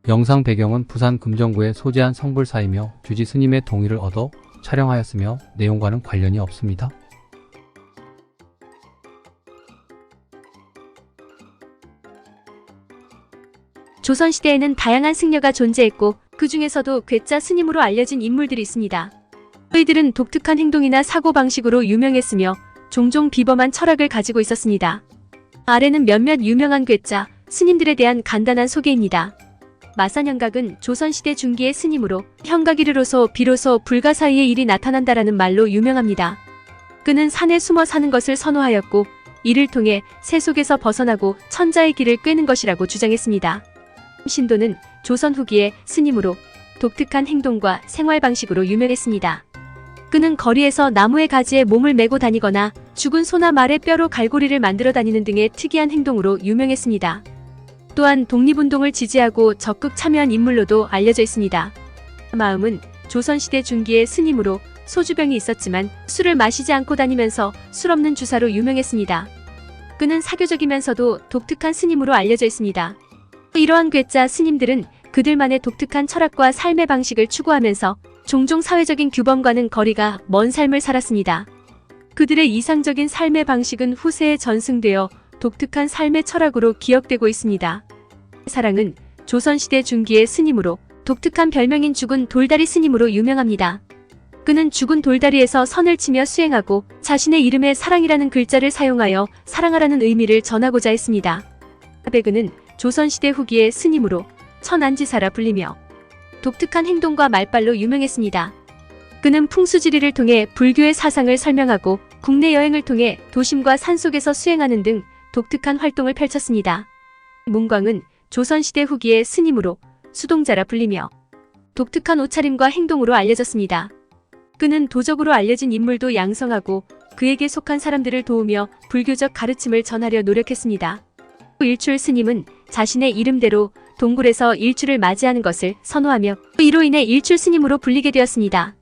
영상 배경은 부산 금정구에 소재한 성불사이며 주지 스님의 동의를 얻어 촬영하였으며 내용과는 관련이 없습니다. 조선시대에는 다양한 승려가 존재했고 그 중에서도 괴짜 스님으로 알려진 인물들이 있습니다. 저희들은 독특한 행동이나 사고방식으로 유명했으며 종종 비범한 철학을 가지고 있었습니다. 아래는 몇몇 유명한 괴짜 스님들에 대한 간단한 소개입니다. 마산현각은 조선시대 중기의 스님으로 현각 이르러서 비로소 불가 사이에 일이 나타난다라는 말로 유명합니다. 그는 산에 숨어 사는 것을 선호하였고 이를 통해 새 속에서 벗어나고 천자의 길을 꿰는 것이라고 주장했습니다. 신도는 조선 후기의 스님으로 독특한 행동과 생활 방식으로 유명했습니다. 그는 거리에서 나무의 가지에 몸을 메고 다니거나 죽은 소나 말의 뼈로 갈고리를 만들어 다니는 등의 특이한 행동으로 유명했습니다. 또한 독립운동을 지지하고 적극 참여한 인물로도 알려져 있습니다. 마음은 조선시대 중기의 스님으로 소주병이 있었지만 술을 마시지 않고 다니면서 술 없는 주사로 유명했습니다. 그는 사교적이면서도 독특한 스님으로 알려져 있습니다. 이러한 괴짜 스님들은 그들만의 독특한 철학과 삶의 방식을 추구하면서 종종 사회적인 규범과는 거리가 먼 삶을 살았습니다. 그들의 이상적인 삶의 방식은 후세에 전승되어 독특한 삶의 철학으로 기억되고 있습니다. 사랑은 조선시대 중기의 스님으로 독특한 별명인 죽은 돌다리 스님으로 유명합니다. 그는 죽은 돌다리에서 선을 치며 수행하고 자신의 이름에 사랑이라는 글자를 사용하여 사랑하라는 의미를 전하고자 했습니다. 그는 조선시대 후기의 스님으로 천안지사라 불리며 독특한 행동과 말빨로 유명했습니다. 그는 풍수지리를 통해 불교의 사상을 설명하고 국내 여행을 통해 도심과 산속에서 수행하는 등 독특한 활동을 펼쳤습니다. 문광은 조선시대 후기의 스님으로 수동자라 불리며 독특한 옷차림과 행동으로 알려졌습니다. 그는 도적으로 알려진 인물도 양성하고 그에게 속한 사람들을 도우며 불교적 가르침을 전하려 노력했습니다. 일출 스님은 자신의 이름대로 동굴에서 일출을 맞이하는 것을 선호하며 이로 인해 일출 스님으로 불리게 되었습니다.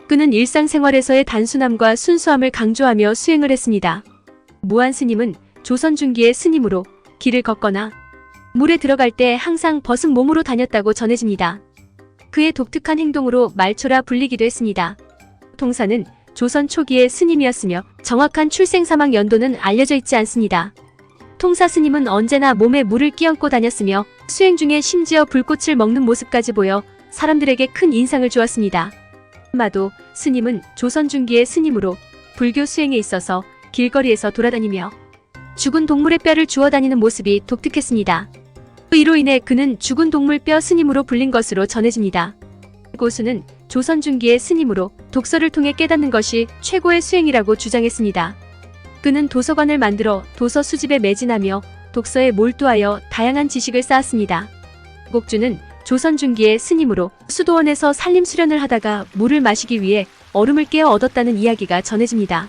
그는 일상생활에서의 단순함과 순수함을 강조하며 수행을 했습니다. 무안 스님은 조선 중기의 스님으로 길을 걷거나 물에 들어갈 때 항상 벗은 몸으로 다녔다고 전해집니다. 그의 독특한 행동으로 말초라 불리기도 했습니다. 통사는 조선 초기의 스님이었으며 정확한 출생사망 연도는 알려져 있지 않습니다. 통사 스님은 언제나 몸에 물을 끼얹고 다녔으며 수행 중에 심지어 불꽃을 먹는 모습까지 보여 사람들에게 큰 인상을 주었습니다. 마도 스님은 조선 중기의 스님으로 불교 수행에 있어서 길거리에서 돌아다니며 죽은 동물의 뼈를 주워 다니는 모습이 독특했습니다. 이로 인해 그는 죽은 동물 뼈 스님으로 불린 것으로 전해집니다. 고수는 조선 중기의 스님으로 독서를 통해 깨닫는 것이 최고의 수행이라고 주장했습니다. 그는 도서관을 만들어 도서 수집에 매진하며 독서에 몰두하여 다양한 지식을 쌓았습니다. 곡주는 조선 중기의 스님으로 수도원에서 산림 수련을 하다가 물을 마시기 위해 얼음을 깨어 얻었다는 이야기가 전해집니다.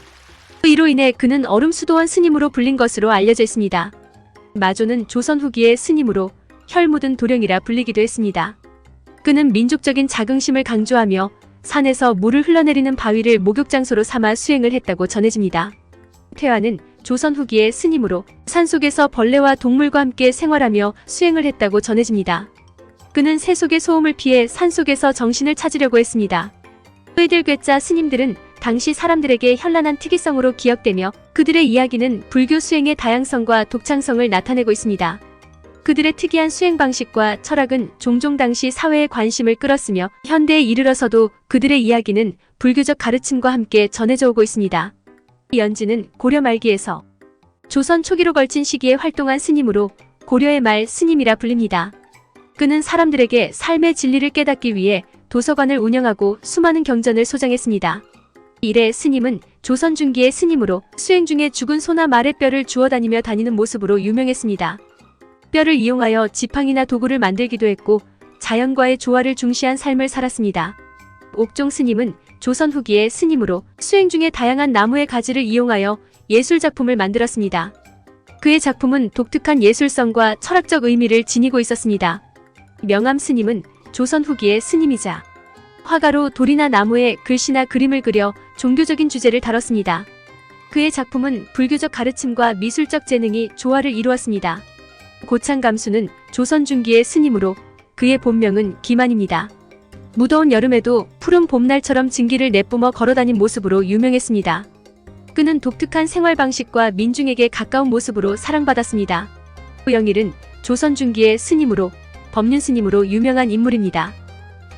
이로 인해 그는 얼음 수도원 스님으로 불린 것으로 알려져 있습니다. 마조는 조선 후기의 스님으로 혈 묻은 도령이라 불리기도 했습니다. 그는 민족적인 자긍심을 강조하며 산에서 물을 흘러내리는 바위를 목욕장소로 삼아 수행을 했다고 전해집니다. 퇴화는 조선 후기의 스님으로 산속에서 벌레와 동물과 함께 생활하며 수행을 했다고 전해집니다. 그는 새 속의 소음을 피해 산속에서 정신을 찾으려고 했습니다. 의들 괴짜 스님들은 당시 사람들에게 현란한 특이성으로 기억되며 그들의 이야기는 불교 수행의 다양성과 독창성을 나타내고 있습니다. 그들의 특이한 수행 방식과 철학은 종종 당시 사회의 관심을 끌었으며 현대에 이르러서도 그들의 이야기는 불교적 가르침과 함께 전해져 오고 있습니다. 연지는 고려 말기에서 조선 초기로 걸친 시기에 활동한 스님으로 고려의 말 스님이라 불립니다. 그는 사람들에게 삶의 진리를 깨닫기 위해 도서관을 운영하고 수많은 경전을 소장했습니다. 이래 스님은 조선 중기의 스님으로 수행 중에 죽은 소나 말의 뼈를 주워 다니며 다니는 모습으로 유명했습니다. 뼈를 이용하여 지팡이나 도구를 만들기도 했고 자연과의 조화를 중시한 삶을 살았습니다. 옥종 스님은 조선 후기의 스님으로 수행 중에 다양한 나무의 가지를 이용하여 예술작품을 만들었습니다. 그의 작품은 독특한 예술성과 철학적 의미를 지니고 있었습니다. 명암 스님은 조선 후기의 스님이자 화가로 돌이나 나무에 글씨나 그림을 그려 종교적인 주제를 다뤘습니다. 그의 작품은 불교적 가르침과 미술적 재능이 조화를 이루었습니다. 고창감수는 조선 중기의 스님으로 그의 본명은 기만입니다. 무더운 여름에도 푸른 봄날처럼 증기를 내뿜어 걸어다닌 모습으로 유명했습니다. 그는 독특한 생활 방식과 민중에게 가까운 모습으로 사랑받았습니다. 영일은 조선 중기의 스님으로, 법륜 스님으로 유명한 인물입니다.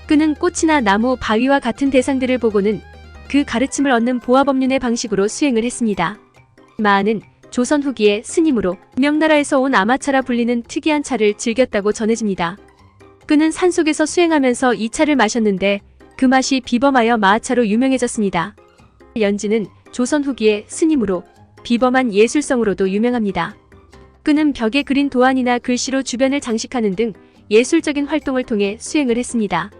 그는 꽃이나 나무, 바위와 같은 대상들을 보고는 그 가르침을 얻는 보화법륜의 방식으로 수행을 했습니다. 마하는 조선 후기의 스님으로 명나라에서 온 아마차라 불리는 특이한 차를 즐겼다고 전해집니다. 그는 산속에서 수행하면서 이 차를 마셨는데 그 맛이 비범하여 마하차로 유명해졌습니다. 연지는 조선 후기의 스님으로 비범한 예술성으로도 유명합니다. 그는 벽에 그린 도안이나 글씨로 주변을 장식하는 등 예술적인 활동을 통해 수행을 했습니다.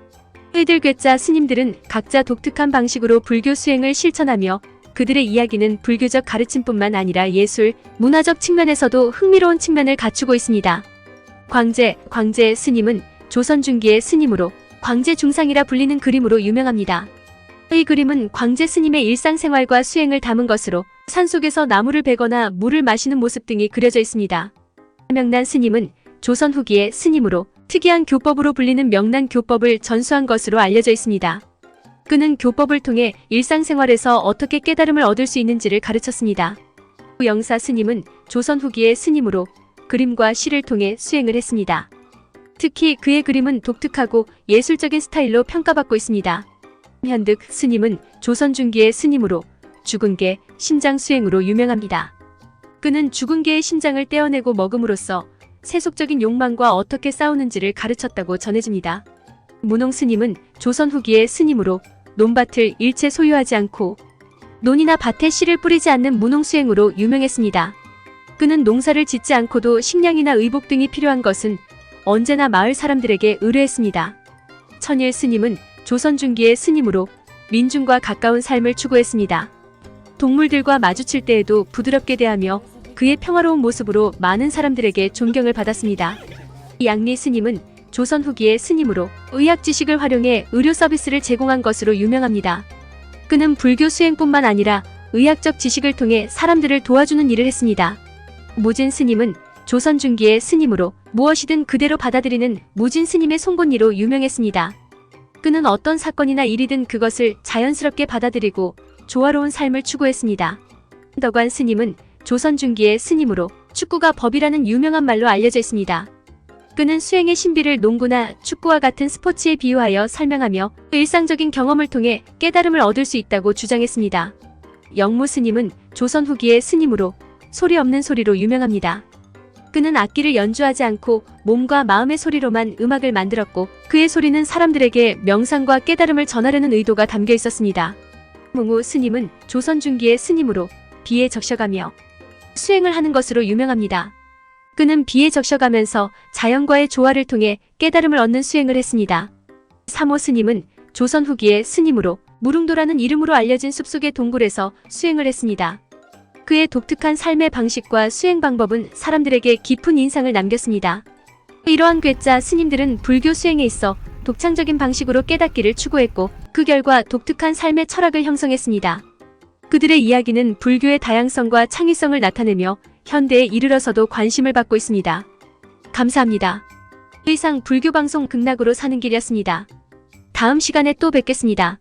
의들 괴짜 스님들은 각자 독특한 방식으로 불교 수행을 실천하며 그들의 이야기는 불교적 가르침뿐만 아니라 예술, 문화적 측면에서도 흥미로운 측면을 갖추고 있습니다. 광제 스님은 조선 중기의 스님으로 광제 중상이라 불리는 그림으로 유명합니다. 이 그림은 광제 스님의 일상생활과 수행을 담은 것으로 산속에서 나무를 베거나 물을 마시는 모습 등이 그려져 있습니다. 명난 스님은 조선 후기의 스님으로 특이한 교법으로 불리는 명난교법을 전수한 것으로 알려져 있습니다. 그는 교법을 통해 일상생활에서 어떻게 깨달음을 얻을 수 있는지를 가르쳤습니다. 영사 스님은 조선 후기의 스님으로 그림과 시를 통해 수행을 했습니다. 특히 그의 그림은 독특하고 예술적인 스타일로 평가받고 있습니다. 현득 스님은 조선 중기의 스님으로 죽은 개, 심장 수행으로 유명합니다. 그는 죽은 개의 심장을 떼어내고 먹음으로써 세속적인 욕망과 어떻게 싸우는지를 가르쳤다고 전해집니다. 문홍 스님은 조선 후기의 스님으로 논밭을 일체 소유하지 않고 논이나 밭에 씨를 뿌리지 않는 문홍수행으로 유명했습니다. 그는 농사를 짓지 않고도 식량이나 의복 등이 필요한 것은 언제나 마을 사람들에게 의뢰했습니다. 천일 스님은 조선 중기의 스님으로 민중과 가까운 삶을 추구했습니다. 동물들과 마주칠 때에도 부드럽게 대하며 그의 평화로운 모습으로 많은 사람들에게 존경을 받았습니다. 양리 스님은 조선 후기의 스님으로 의학 지식을 활용해 의료 서비스를 제공한 것으로 유명합니다. 그는 불교 수행뿐만 아니라 의학적 지식을 통해 사람들을 도와주는 일을 했습니다. 무진 스님은 조선 중기의 스님으로 무엇이든 그대로 받아들이는 무진 스님의 송곳니로 유명했습니다. 그는 어떤 사건이나 일이든 그것을 자연스럽게 받아들이고 조화로운 삶을 추구했습니다. 덕관 스님은 조선 중기의 스님으로 축구가 법이라는 유명한 말로 알려져 있습니다. 그는 수행의 신비를 농구나 축구와 같은 스포츠에 비유하여 설명하며 일상적인 경험을 통해 깨달음을 얻을 수 있다고 주장했습니다. 영무 스님은 조선 후기의 스님으로 소리 없는 소리로 유명합니다. 그는 악기를 연주하지 않고 몸과 마음의 소리로만 음악을 만들었고 그의 소리는 사람들에게 명상과 깨달음을 전하려는 의도가 담겨 있었습니다. 몽우 스님은 조선 중기의 스님으로 비에 적셔가며 수행을 하는 것으로 유명합니다. 그는 비에 적셔가면서 자연과의 조화를 통해 깨달음을 얻는 수행을 했습니다. 사모 스님은 조선 후기의 스님으로 무릉도라는 이름으로 알려진 숲속의 동굴에서 수행을 했습니다. 그의 독특한 삶의 방식과 수행 방법은 사람들에게 깊은 인상을 남겼습니다. 이러한 괴짜 스님들은 불교 수행에 있어 독창적인 방식으로 깨닫기를 추구했고 그 결과 독특한 삶의 철학을 형성했습니다. 그들의 이야기는 불교의 다양성과 창의성을 나타내며 현대에 이르러서도 관심을 받고 있습니다. 감사합니다. 이상 불교방송 극락으로 사는 길이었습니다. 다음 시간에 또 뵙겠습니다.